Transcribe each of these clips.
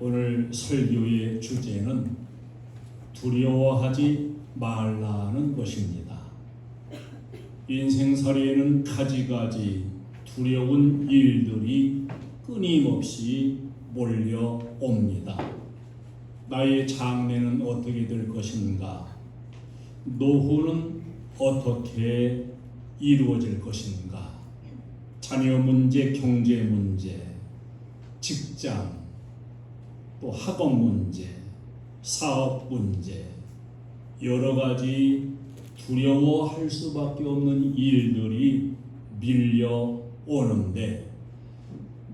오늘 설교의 주제는 두려워하지 말라는 것입니다. 인생살이에는 가지가지 두려운 일들이 끊임없이 몰려옵니다. 나의 장래는 어떻게 될 것인가? 노후는 어떻게 이루어질 것인가? 자녀 문제, 경제 문제, 직장, 또 학업 문제, 사업 문제, 여러 가지 두려워할 수밖에 없는 일들이 밀려오는데,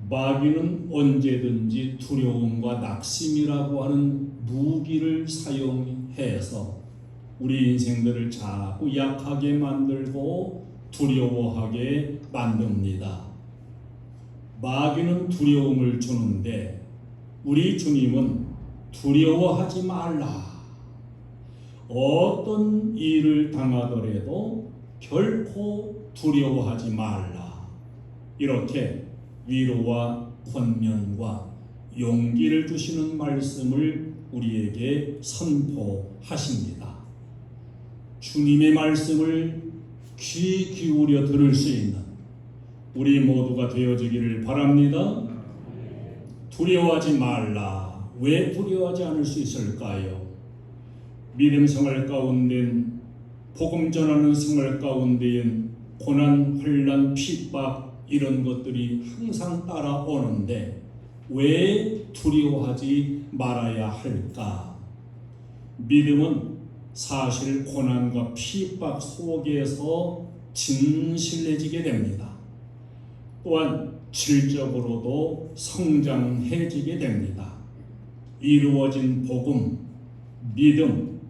마귀는 언제든지 두려움과 낙심이라고 하는 무기를 사용해서 우리 인생들을 자꾸 약하게 만들고 두려워하게 만듭니다. 마귀는 두려움을 주는데 우리 주님은 두려워하지 말라. 어떤 일을 당하더라도 결코 두려워하지 말라. 이렇게 위로와 권면과 용기를 주시는 말씀을 우리에게 선포하십니다. 주님의 말씀을 귀 기울여 들을 수 있는 우리 모두가 되어지기를 바랍니다. 두려워하지 말라. 왜 두려워하지 않을 수 있을까요? 믿음 생활 가운데는 복음 전하는 생활 가운데엔 고난, 환난, 핍박 이런 것들이 항상 따라오는데 왜 두려워하지 말아야 할까? 믿음은 사실 고난과 핍박 속에서 진실해지게 됩니다. 또한 질적으로도 성장해지게 됩니다. 이루어진 복음, 믿음,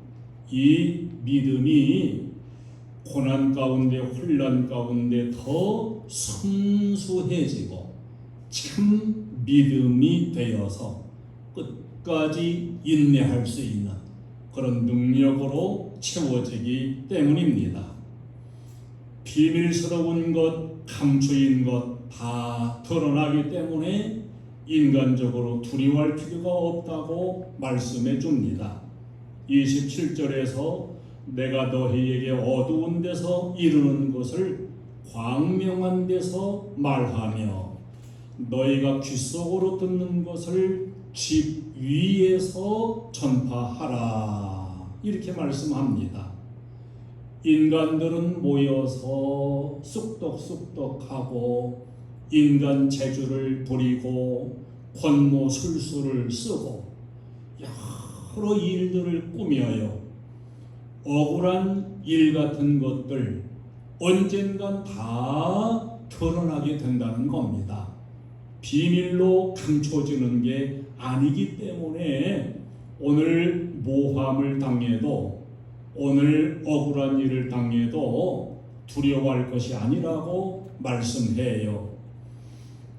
이 믿음이 고난 가운데, 혼란 가운데 더 순수해지고 참 믿음이 되어서 끝까지 인내할 수 있는 그런 능력으로 채워지기 때문입니다. 비밀스러운 것, 감추인 것 다 드러나기 때문에 인간적으로 두려워할 필요가 없다고 말씀해 줍니다. 27절에서 내가 너희에게 어두운 데서 이루는 것을 광명한 데서 말하며 너희가 귓속으로 듣는 것을 집 위에서 전파하라. 이렇게 말씀합니다. 인간들은 모여서 쑥덕쑥덕하고 인간 재주를 부리고 권모술수를 쓰고 여러 일들을 꾸며요. 억울한 일 같은 것들 언젠간 다 드러나게 된다는 겁니다. 비밀로 감춰지는 게 아니기 때문에 오늘 모함을 당해도 오늘 억울한 일을 당해도 두려워할 것이 아니라고 말씀해요.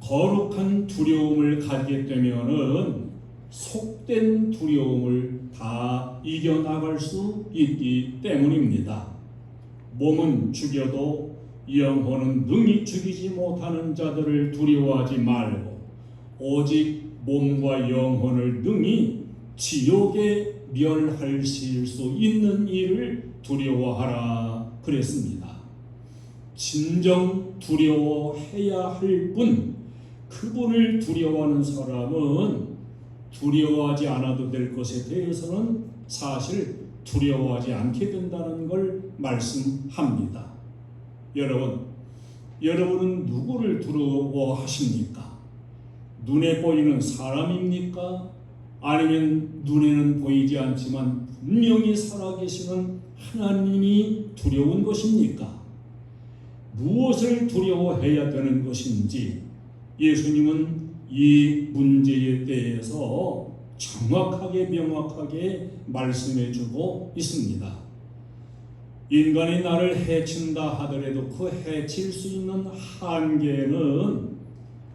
거룩한 두려움을 가지게 되면은 속된 두려움을 다 이겨나갈 수 있기 때문입니다. 몸은 죽여도 영혼은 능히 죽이지 못하는 자들을 두려워하지 말고 오직 몸과 영혼을 능히 지옥에 멸하실 수 있는 일을 두려워하라 그랬습니다. 진정 두려워해야 할 분, 그분을 두려워하는 사람은 두려워하지 않아도 될 것에 대해서는 사실 두려워하지 않게 된다는 걸 말씀합니다. 여러분은 누구를 두려워하십니까? 눈에 보이는 사람입니까? 아니면 눈에는 보이지 않지만 분명히 살아계시는 하나님이 두려운 것입니까? 무엇을 두려워해야 되는 것인지 예수님은 이 문제에 대해서 정확하게 명확하게 말씀해 주고 있습니다. 인간이 나를 해친다 하더라도 그 해칠 수 있는 한계는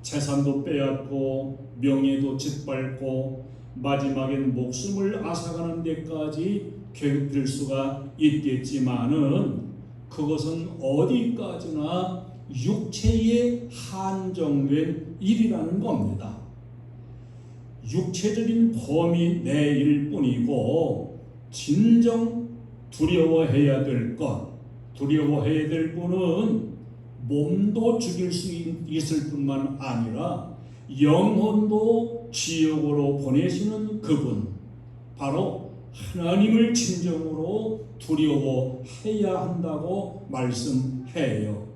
재산도 빼앗고 명예도 짓밟고 마지막엔 목숨을 앗아가는 데까지 괴롭힐 수가 있겠지만은 그것은 어디까지나 육체에 한정된 일이라는 겁니다. 육체적인 범위 내일 뿐이고 진정 두려워해야 될 것, 두려워해야 될 분은 몸도 죽일 수 있을 뿐만 아니라 영혼도 지옥으로 보내시는 그분, 바로 하나님을 진정으로 두려워해야 한다고 말씀해요.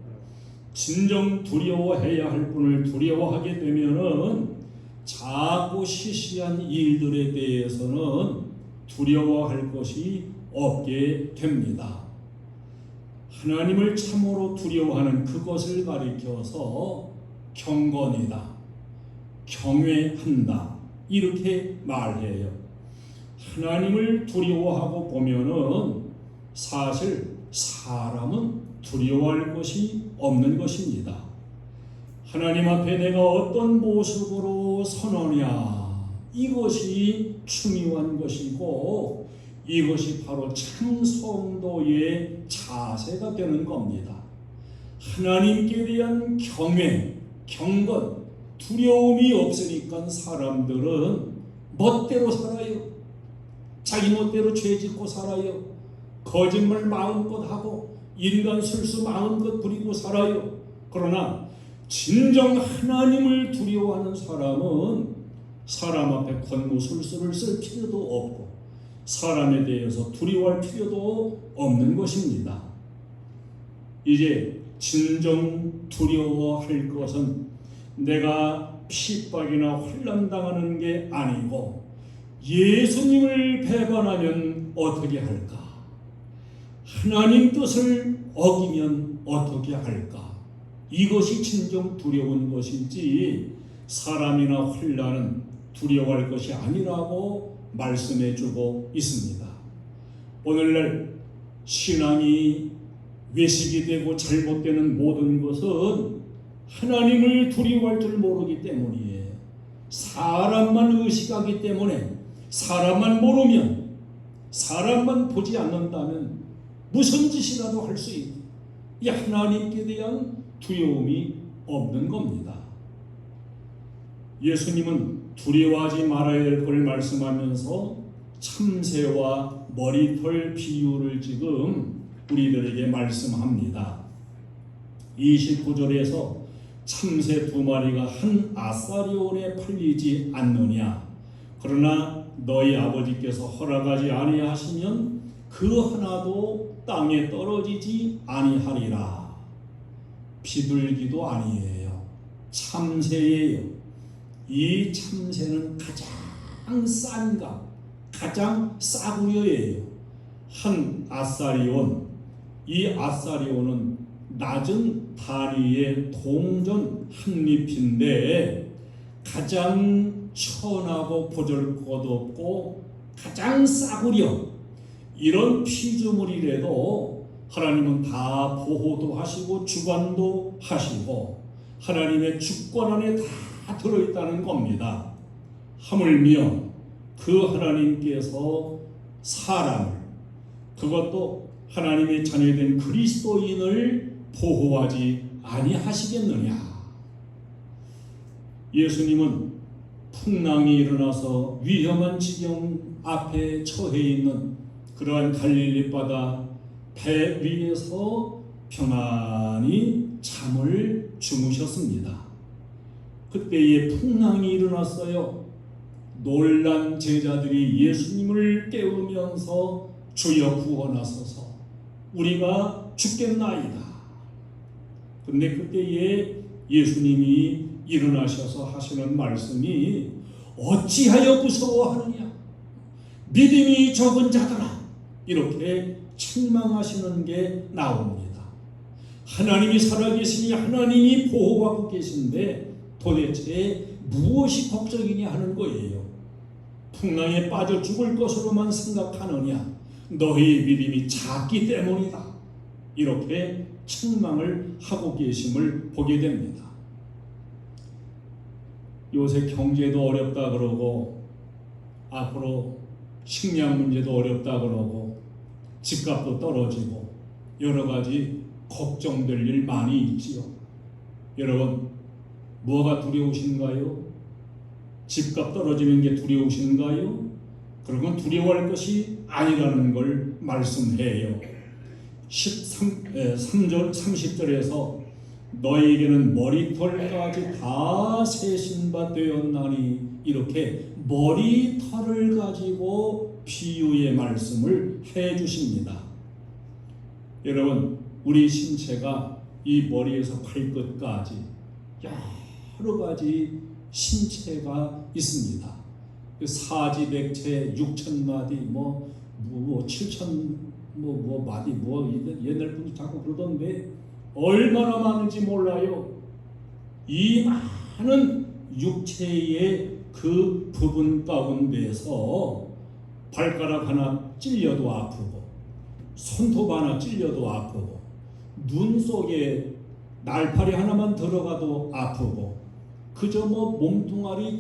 진정 두려워해야 할 분을 두려워하게 되면은 작고 시시한 일들에 대해서는 두려워할 것이 없게 됩니다. 하나님을 참으로 두려워하는 그것을 가리켜서 경건이다, 경외한다 이렇게 말해요. 하나님을 두려워하고 보면은 사실 사람은 두려워할 것이 없는 것입니다. 하나님 앞에 내가 어떤 모습으로 서느냐, 이것이 중요한 것이고 이것이 바로 참 성도의 자세가 되는 겁니다. 하나님께 대한 경외, 경건, 두려움이 없으니까 사람들은 멋대로 살아요. 자기 멋대로 죄 짓고 살아요. 거짓말 마음껏 하고 인간 술수 마음껏 부리고 살아요. 그러나 진정 하나님을 두려워하는 사람은 사람 앞에 권무술수를 쓸 필요도 없고 사람에 대해서 두려워할 필요도 없는 것입니다. 이제 진정 두려워할 것은 내가 핍박이나 혼란당하는 게 아니고 예수님을 배반하면 어떻게 할까? 하나님 뜻을 어기면 어떻게 할까? 이것이 진정 두려운 것이지 사람이나 혼란은 두려워할 것이 아니라고 말씀해주고 있습니다. 오늘날 신앙이 외식이 되고 잘못되는 모든 것은 하나님을 두려워할 줄 모르기 때문이에요. 사람만 의식하기 때문에 사람만 모르면 사람만 보지 않는다면 무슨 짓이라도 할 수 있는 이 하나님께 대한 두려움이 없는 겁니다. 예수님은 두려워하지 말아야 될 걸 말씀하면서 참새와 머리털 비유를 지금 우리들에게 말씀합니다. 29절에서 참새 2마리가 한 아사리온에 팔리지 않느냐, 그러나 너희 아버지께서 허락하지 아니하시면 그 하나도 땅에 떨어지지 아니하리라. 비둘기도 아니에요. 참새예요. 이 참새는 가장 싼 값, 가장 싸구려예요. 한 아사리온, 이 아사리온은 낮은 단위의 동전 한 잎인데 가장 천하고 보잘것없고 가장 싸구려, 이런 피조물이라도 하나님은 다 보호도 하시고 주관도 하시고 하나님의 주권 안에 다 들어있다는 겁니다. 하물며 그 하나님께서 사람을, 그것도 하나님의 자녀된 그리스도인을 보호하지 아니하시겠느냐. 예수님은 풍랑이 일어나서 위험한 지경 앞에 처해 있는 그러한 갈릴리 바다 배 위에서 평안히 잠을 주무셨습니다. 그때에 풍랑이 일어났어요. 놀란 제자들이 예수님을 깨우면서 주여 구원하소서, 우리가 죽겠나이다. 근데 그때에 예수님이 일어나셔서 하시는 말씀이 어찌하여 무서워하느냐, 믿음이 적은 자들아, 이렇게 책망하시는 게 나옵니다. 하나님이 살아계시니 하나님이 보호하고 계신데 도대체 무엇이 걱정이냐 하는 거예요. 풍랑에 빠져 죽을 것으로만 생각하느냐, 너희 믿음이 작기 때문이다. 이렇게 책망을 하고 계심을 보게 됩니다. 요새 경제도 어렵다 그러고 앞으로 식량 문제도 어렵다 그러고 집값도 떨어지고 여러 가지 걱정될 일 많이 있지요. 여러분, 뭐가 두려우신가요? 집값 떨어지는 게 두려우신가요? 그러면 두려워할 것이 아니라는 걸 말씀해요. 3절 30절에서 너희에게는 머리털까지 다 세신 바 되었나니, 이렇게 머리털을 가지고 비유의 말씀을 해 주십니다. 여러분, 우리 신체가 이 머리에서 발끝까지 여러 가지 신체가 있습니다. 사지백체 6,000마디, 7,000 마디, 옛날 분이 자꾸 그러던데 얼마나 많은지 몰라요. 이 많은 육체의 그 부분 가운데서 발가락 하나 찔려도 아프고, 손톱 하나 찔려도 아프고, 눈 속에 날파리 하나만 들어가도 아프고, 그저 몸뚱아리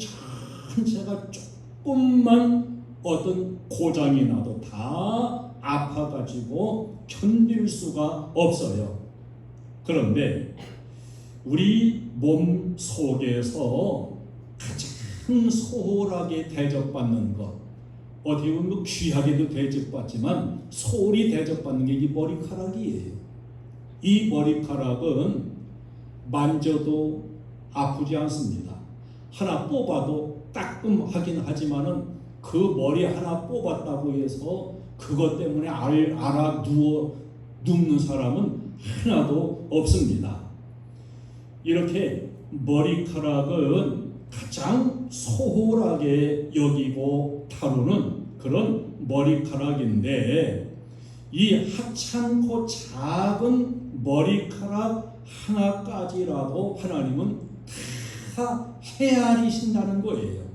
전체가 조금만 어떤 고장이 나도 다 아파가지고 견딜 수가 없어요. 그런데 우리 몸 속에서 가장 소홀하게 대접받는 것, 어떻게 보면 귀하게도 대접받지만 소홀히 대접받는 게 이 머리카락이에요. 이 머리카락은 만져도 아프지 않습니다. 하나 뽑아도 따끔하긴 하지만은 그 머리 하나 뽑았다고 해서 그것 때문에 알아 눕는 사람은 하나도 없습니다. 이렇게 머리카락은 가장 소홀하게 여기고 다루는 그런 머리카락인데, 이 하찮고 작은 머리카락 하나까지라도 하나님은 다 헤아리신다는 거예요.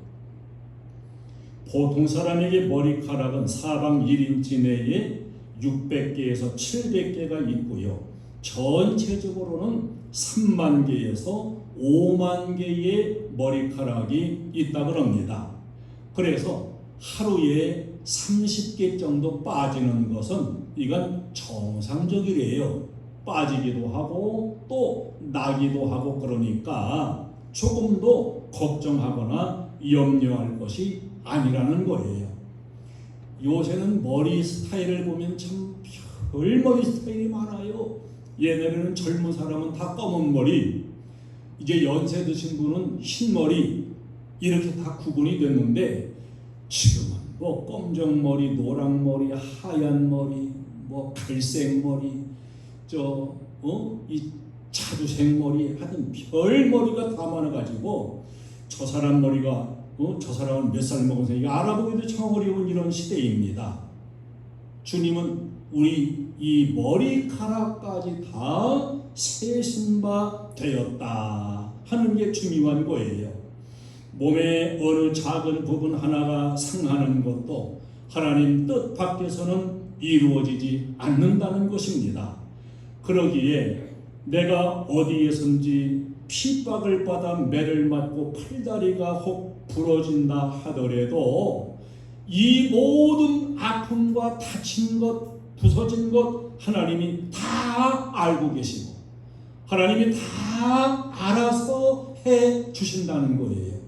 보통 사람에게 머리카락은 사방 1인치 내에 600개에서 700개가 있고요. 전체적으로는 3만 개에서 5만 개의 머리카락이 있다고 합니다. 그래서 하루에 30개 정도 빠지는 것은 이건 정상적이래요. 빠지기도 하고 또 나기도 하고, 그러니까 조금도 걱정하거나 염려할 것이 아니라는 거예요. 요새는 머리 스타일을 보면 참 별 머리 스타일이 많아요. 옛날에는 젊은 사람은 다 검은 머리, 이제 연세 드신 분은 흰 머리, 이렇게 다 구분이 됐는데, 지금은 검정 머리, 노랑 머리, 하얀 머리, 갈색 머리, 이 자주색 머리, 하여튼 별 머리가 다 많아가지고 저 사람 머리가 저 사람은 몇 살 먹어서 이거 알아보기도 참 어려운 이런 시대입니다. 주님은 우리 이 머리카락까지 다 세신 바 되었다 하는 게 중요한 거예요. 몸의 어느 작은 부분 하나가 상하는 것도 하나님 뜻 밖에서는 이루어지지 않는다는 것입니다. 그러기에 내가 어디에선지 핍박을 받아 매를 맞고 팔다리가 혹 부러진다 하더라도 이 모든 아픔과 다친 것, 부서진 것 하나님이 다 알고 계시고 하나님이 다 알아서 해 주신다는 거예요.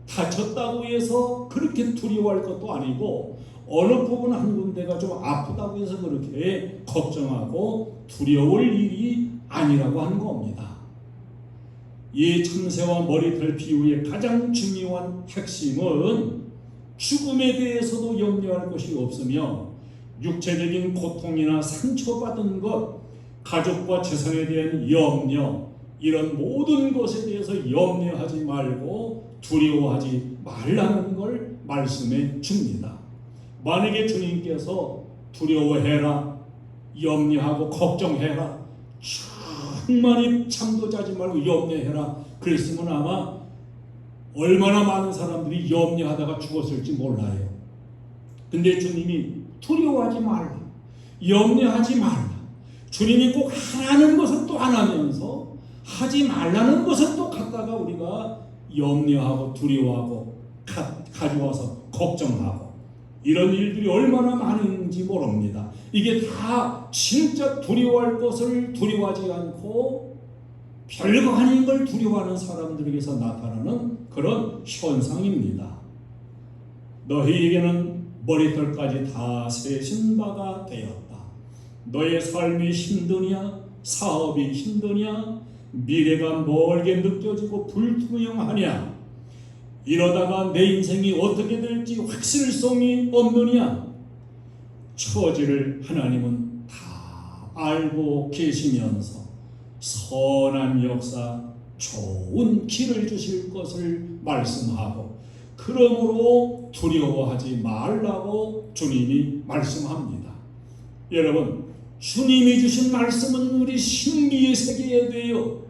다쳤다고 해서 그렇게 두려워할 것도 아니고, 어느 부분 한 군데가 좀 아프다고 해서 그렇게 걱정하고 두려울 일이 아니라고 하는 겁니다. 이 참새와 머리털 비유의 가장 중요한 핵심은 죽음에 대해서도 염려할 것이 없으며, 육체적인 고통이나 상처받은 것, 가족과 재산에 대한 염려, 이런 모든 것에 대해서 염려하지 말고 두려워하지 말라는 걸 말씀해 줍니다. 만약에 주님께서 두려워해라, 염려하고 걱정해라, 충만히 잠도 자지 말고 염려해라 그랬으면 아마 얼마나 많은 사람들이 염려하다가 죽었을지 몰라요. 근데 주님이 두려워하지 말라, 염려하지 말라, 주님이 꼭 하라는 것은 또 안 하면서 하지 말라는 것은 또 갖다가 우리가 염려하고 두려워하고 가져와서 걱정하고, 이런 일들이 얼마나 많은지 모릅니다. 이게 다 진짜 두려워할 것을 두려워하지 않고 별거 아닌 걸 두려워하는 사람들에게서 나타나는 그런 현상입니다. 너희에게는 머리털까지 다 세신 바가 되었다. 너의 삶이 힘드냐? 사업이 힘드냐? 미래가 멀게 느껴지고 불투명하냐? 이러다가 내 인생이 어떻게 될지 확실성이 없느냐? 처지를 하나님은 다 알고 계시면서 선한 역사, 좋은 길을 주실 것을 말씀하고, 그러므로 두려워하지 말라고 주님이 말씀합니다. 여러분, 주님이 주신 말씀은 우리 신비에 새겨야 돼요.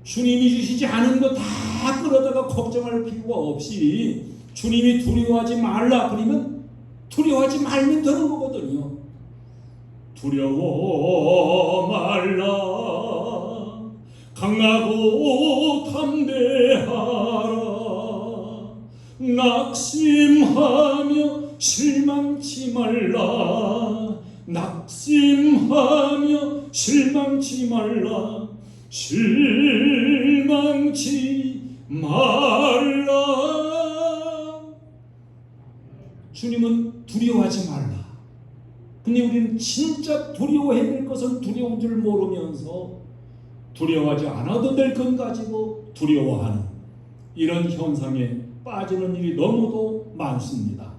주님이 주시지 않은 거 다 끌어다가 걱정할 필요가 없이 주님이 두려워하지 말라 그러면 두려워하지 말면 되는 거거든요. 두려워 말라, 강하고 담대하라, 낙심하며 실망치 말라, 낙심하며 실망치 말라, 실망치 말라. 주님은 두려워하지 말라. 근데 우리는 진짜 두려워해야 될 것은 두려운 줄 모르면서 두려워하지 않아도 될 것 가지고 두려워하는 이런 현상에 빠지는 일이 너무도 많습니다.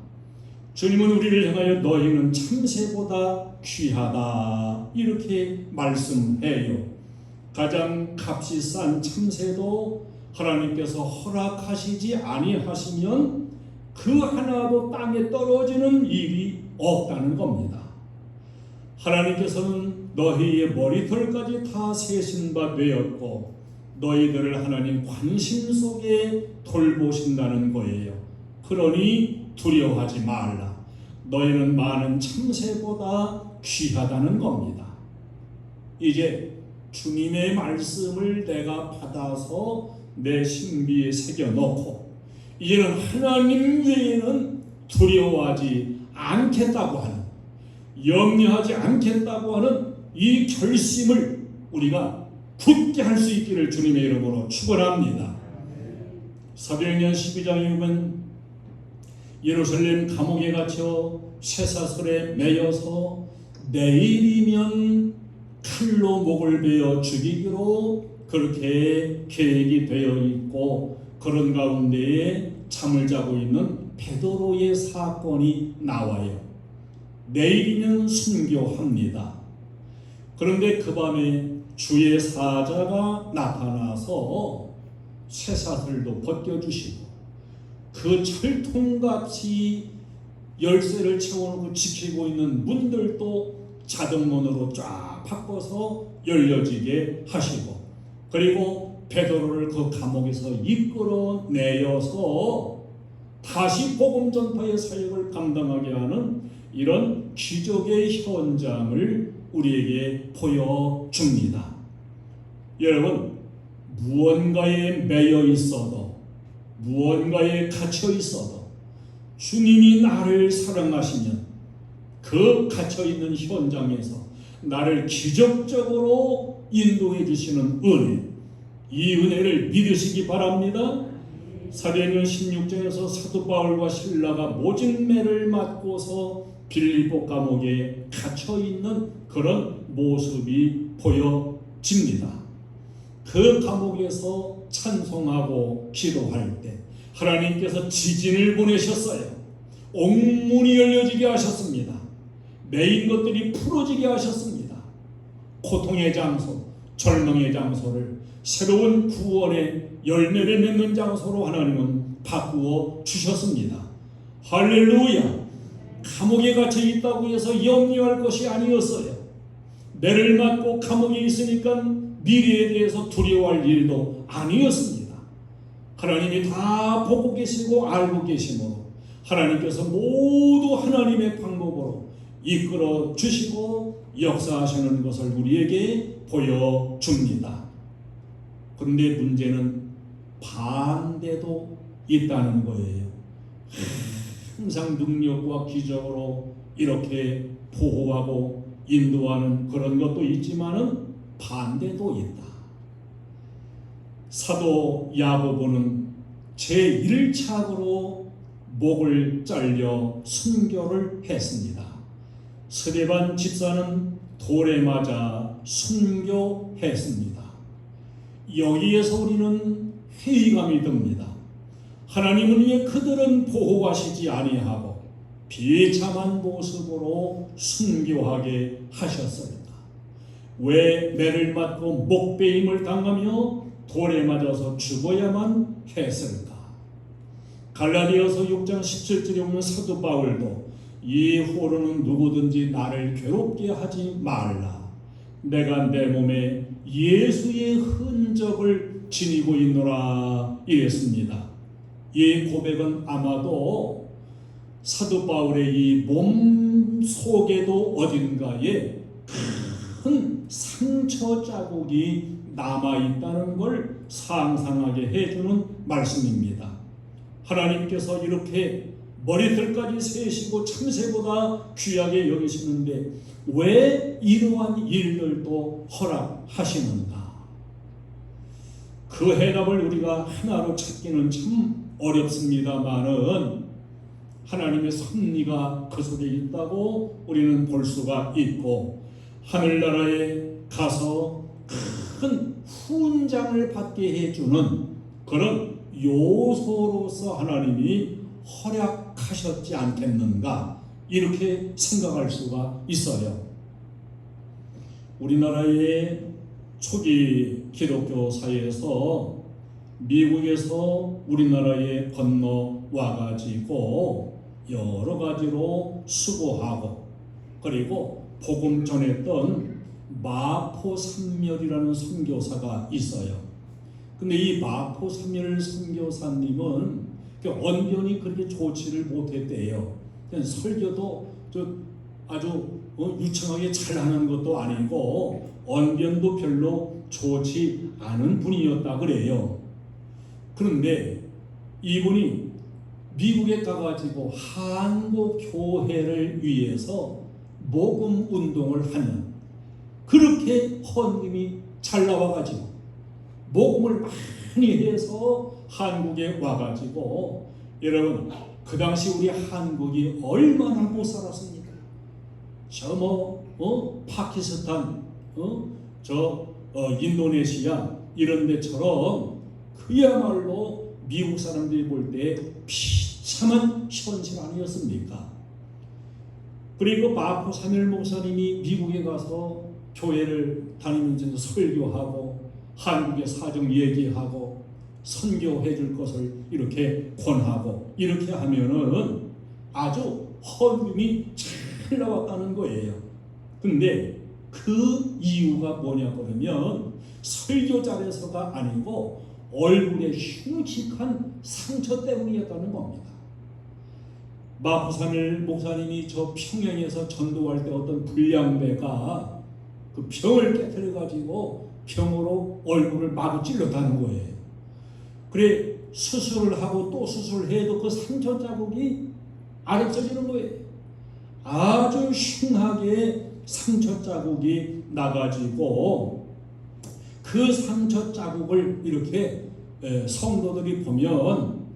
주님은 우리를 향하여 너희는 참새보다 귀하다 이렇게 말씀해요. 가장 값이 싼 참새도 하나님께서 허락하시지 아니하시면 그 하나도 땅에 떨어지는 일이 없다는 겁니다. 하나님께서는 너희의 머리털까지 다 세신 바 되었고 너희들을 하나님 관심 속에 돌보신다는 거예요. 그러니 두려워하지 말라. 너희는 많은 참새보다 귀하다는 겁니다. 이제 주님의 말씀을 내가 받아서 내 신비에 새겨놓고 이제는 하나님 외에는 두려워하지 않겠다고 하는, 염려하지 않겠다고 하는 이 결심을 우리가 굳게 할 수 있기를 주님의 이름으로 축원합니다. 사도행전 12장에 보면 예루살렘 감옥에 갇혀 쇠사슬에 매여서 내일이면 칼로 목을 베어 죽이기로 그렇게 계획이 되어 있고, 그런 가운데에 잠을 자고 있는 베드로의 사건이 나와요. 내일이면 순교합니다. 그런데 그 밤에 주의 사자가 나타나서 쇠사슬도 벗겨주시고 그 철통같이 열쇠를 채워놓고 지키고 있는 문들도 자동문으로 쫙 바꿔서 열려지게 하시고, 그리고 베드로를 그 감옥에서 이끌어내어서 다시 복음 전파의 사역을 감당하게 하는 이런 기적의 현장을 우리에게 보여줍니다. 여러분, 무언가에 매여 있어도, 무언가에 갇혀 있어도 주님이 나를 사랑하시면 그 갇혀 있는 현장에서 나를 기적적으로 인도해 주시는 은혜, 이 은혜를 믿으시기 바랍니다. 사도행전 16장에서 사도 바울과 실라가 모진매를 맞고서 빌립보 감옥에 갇혀 있는 그런 모습이 보여집니다. 그 감옥에서 찬송하고 기도할 때 하나님께서 지진을 보내셨어요. 옥문이 열려지게 하셨습니다. 매인 것들이 풀어지게 하셨습니다. 고통의 장소, 절망의 장소를 새로운 구원의 열매를 맺는 장소로 하나님은 바꾸어 주셨습니다. 할렐루야! 감옥에 갇혀 있다고 해서 염려할 것이 아니었어요. 매를 맞고 감옥에 있으니까 미래에 대해서 두려워할 일도 아니었습니다. 하나님이 다 보고 계시고 알고 계시므로 하나님께서 모두 하나님의 방법으로 이끌어 주시고 역사하시는 것을 우리에게 보여줍니다. 그런데 문제는 반대도 있다는 거예요. 항상 능력과 기적으로 이렇게 보호하고 인도하는 그런 것도 있지만은 반대도 있다. 사도 야고보는 제1착으로 목을 잘려 순교를 했습니다. 스데반 집사는 돌에 맞아 순교했습니다. 여기에서 우리는 회의감이 듭니다. 하나님은 왜 그들은 보호하시지 아니하고 비참한 모습으로 순교하게 하셨습니까? 왜 매를 맞고 목베임을 당하며 돌에 맞아서 죽어야만 했을까? 갈라디아서 6장 17절에 보면 사도 바울도 이후로는 누구든지 나를 괴롭게 하지 말라. 내가 내 몸에 예수의 흔적을 지니고 있노라 이랬습니다. 이 고백은 아마도 사도 바울의 이 몸 속에도 어딘가에 큰 상처 자국이 남아있다는 걸 상상하게 해주는 말씀입니다. 하나님께서 이렇게 머리털까지 세시고 참새보다 귀하게 여기시는데 왜 이러한 일들도 허락하시는가? 그 해답을 우리가 하나로 찾기는 참 어렵습니다만은 하나님의 섭리가 그 속에 있다고 우리는 볼 수가 있고, 하늘나라에 가서 큰 훈장을 받게 해주는 그런 요소로서 하나님이 허락하셨지 않겠는가, 이렇게 생각할 수가 있어요. 우리나라의 초기 기독교 사회에서 미국에서 우리나라에 건너와 가지고 여러 가지로 수고하고 그리고 복음 전했던 마포삼멸이라는 선교사가 있어요. 근데 이 마포삼멸 선교사님은 언변이 그렇게 좋지를 못했대요. 설교도 아주 유창하게 잘하는 것도 아니고 언변도 별로 좋지 않은 분이었다 그래요. 그런데 이분이 미국에 가가지고 한국 교회를 위해서 모금 운동을 하면 그렇게 헌금이 잘 나와가지고 모금을 많이 해서 한국에 와가지고, 여러분 그 당시 우리 한국이 얼마나 못 살았습니까? 파키스탄, 인도네시아 이런 데처럼 그야말로 미국 사람들이 볼 때 비참한 현실 아니었습니까? 그리고 마포삼일 목사님이 미국에 가서 교회를 다니면서 설교하고 한국의 사정 얘기하고 선교해 줄 것을 이렇게 권하고 이렇게 하면은 아주 헌금이 잘 나왔다는 거예요. 근데 그 이유가 뭐냐 그러면 설교 잘해서가 아니고 얼굴에 흉측한 상처 때문이었다는 겁니다. 마포삼일 목사님이 저 평양에서 전도할 때 어떤 불량배가 그 병을 깨뜨려 가지고 병으로 얼굴을 마구 찔렀다는 거예요. 그래 수술을 하고 또 수술을 해도 그 상처 자국이 안 없어지는 거예요. 아주 심하게 상처 자국이 나가지고 그 상처 자국을 이렇게 성도들이 보면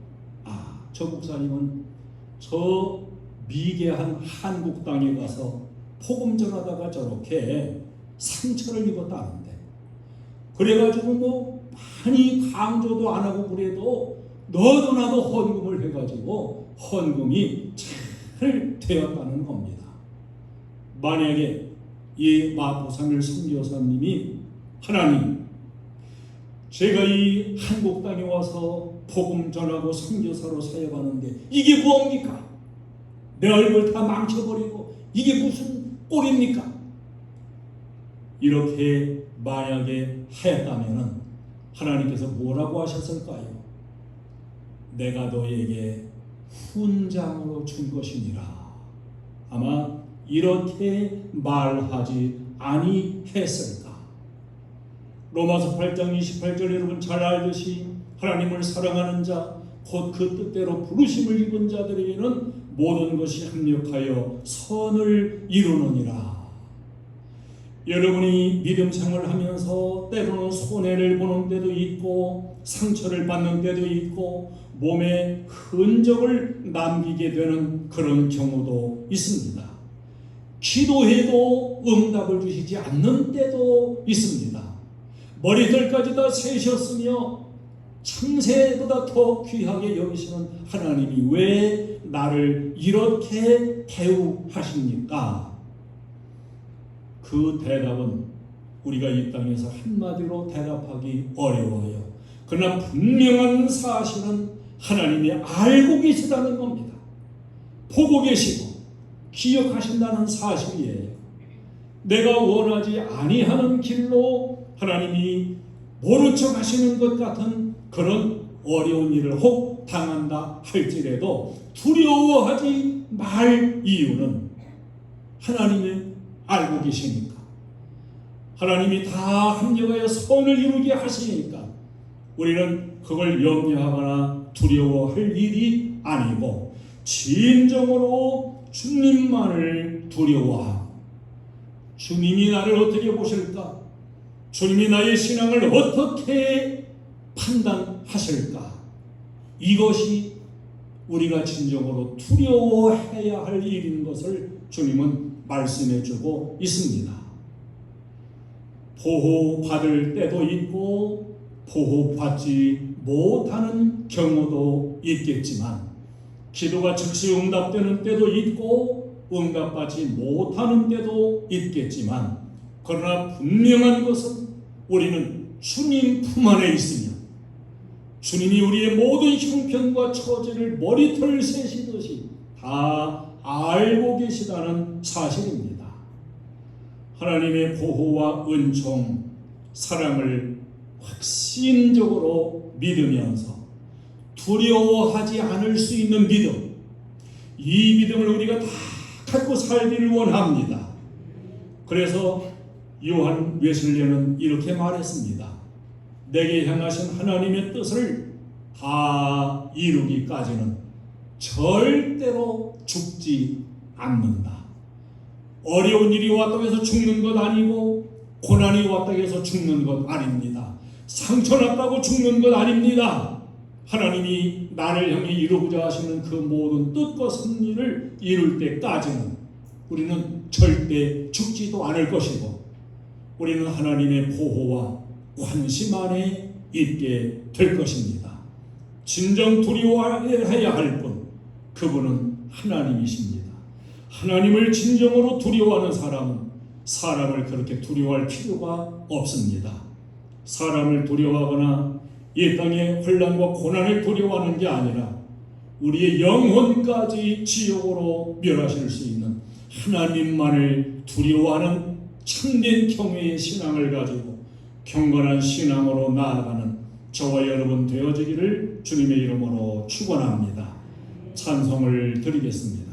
저 목사님은 저 미개한 한국 땅에 가서 복음 전하다가 저렇게 상처를 입었다는데, 그래가지고 많이 강조도 안 하고 그래도 너도 나도 헌금을 해가지고 헌금이 잘 되었다는 겁니다. 만약에 이 마포삼일 선교사님이 하나님, 제가 이 한국 땅에 와서 복음 전하고 선교사로 사역하는데 이게 뭡니까? 내 얼굴 다 망쳐버리고 이게 무슨 꼴입니까? 이렇게 만약에 했다면 하나님께서 뭐라고 하셨을까요? 내가 너에게 훈장으로 준 것이니라. 아마 이렇게 말하지 아니했을까? 로마서 8장 28절 여러분 잘 알듯이 하나님을 사랑하는 자 곧 그 뜻대로 부르심을 입은 자들에게는 모든 것이 합력하여 선을 이루느니라. 여러분이 믿음 생활을 하면서 때로는 손해를 보는 때도 있고 상처를 받는 때도 있고 몸에 흔적을 남기게 되는 그런 경우도 있습니다. 기도해도 응답을 주시지 않는 때도 있습니다. 머리털까지 다 세셨으며 참새보다 더 귀하게 여기시는 하나님이 왜 나를 이렇게 대우하십니까? 그 대답은 우리가 이 땅에서 한마디로 대답하기 어려워요. 그러나 분명한 사실은 하나님이 알고 계시다는 겁니다. 보고 계시고 기억하신다는 사실이에요. 내가 원하지 아니하는 길로 하나님이 모른 척 하시는 것 같은 그런 어려운 일을 혹 당한다 할지라도 두려워하지 말 이유는 하나님이 알고 계시니까, 하나님이 다 합력하여 선을 이루게 하시니까 우리는 그걸 염려하거나 두려워할 일이 아니고 진정으로 주님만을 두려워하고, 주님이 나를 어떻게 보실까? 주님이 나의 신앙을 어떻게 판단하실까? 이것이 우리가 진정으로 두려워해야 할 일인 것을 주님은 말씀해 주고 있습니다. 보호받을 때도 있고 보호받지 못하는 경우도 있겠지만, 기도가 즉시 응답되는 때도 있고 응답받지 못하는 때도 있겠지만, 그러나 분명한 것은 우리는 주님 품 안에 있으며 주님이 우리의 모든 형편과 처지를 머리털 세시듯이 다 알고 계시다는 사실입니다. 하나님의 보호와 은총, 사랑을 확신적으로 믿으면서 두려워하지 않을 수 있는 믿음, 이 믿음을 우리가 다 갖고 살기를 원합니다. 그래서 요한 웨슬리는 이렇게 말했습니다. 내게 향하신 하나님의 뜻을 다 이루기까지는 절대로 죽지 않는다. 어려운 일이 왔다고 해서 죽는 것 아니고 고난이 왔다고 해서 죽는 것 아닙니다. 상처 났다고 죽는 것 아닙니다. 하나님이 나를 향해 이루고자 하시는 그 모든 뜻과 섭리를 이룰 때까지는 우리는 절대 죽지도 않을 것이고, 우리는 하나님의 보호와 관심 안에 있게 될 것입니다. 진정 두려워해야 할 분, 그분은 하나님이십니다. 하나님을 진정으로 두려워하는 사람은 사람을 그렇게 두려워할 필요가 없습니다. 사람을 두려워하거나 이 땅의 혼란과 고난을 두려워하는 게 아니라 우리의 영혼까지 지옥으로 멸하실 수 있는 하나님만을 두려워하는 참된 경외의 신앙을 가지고 경건한 신앙으로 나아가는 저와 여러분 되어지기를 주님의 이름으로 축원합니다. 찬송을 드리겠습니다.